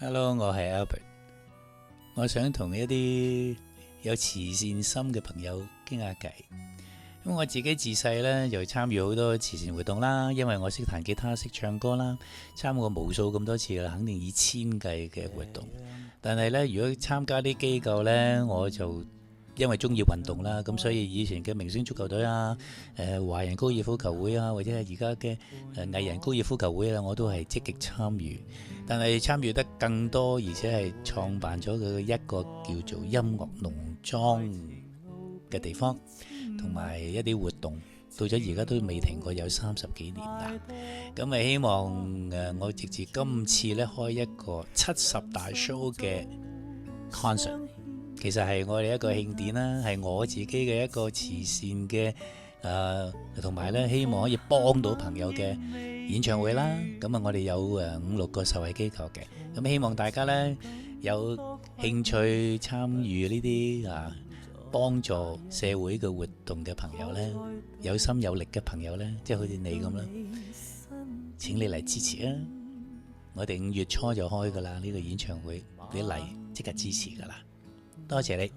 Hello，我係 Albert，我想同一啲有慈善心嘅朋友傾下偈。咁我自己自細呢，就參與好多慈善活動啦，因為我識彈吉他、識唱歌啦，參過無數咁多次啦，肯定以千計嘅活動。但係呢，如果參加啲機構呢，我就因為中意運動啦，咁所以以前嘅明星足球隊啊、華人高爾夫球會啊，或者係而家嘅藝人高爾夫球會啊，我都係積極參與。但係參與得更多，而且係創辦咗佢一個叫做音樂農莊嘅地方，同埋一啲活動，到咗而家都未停過，有30幾年啦。咁咪希望我直至今次咧開一個70大 show 嘅 concert， 其實係我哋一個慶典啦，係我自己嘅一個慈善嘅同埋咧希望可以幫到朋友嘅演唱會啦。咁啊，我哋有5-6個受惠機構嘅，咁希望大家咧有興趣參與呢啲幫助社會嘅活動嘅朋友咧，有心有力嘅朋友咧，即係好似你咁啦，請你嚟支持啊！我哋5月初就開噶啦，呢個演唱會，你嚟即刻支持噶啦，多謝你。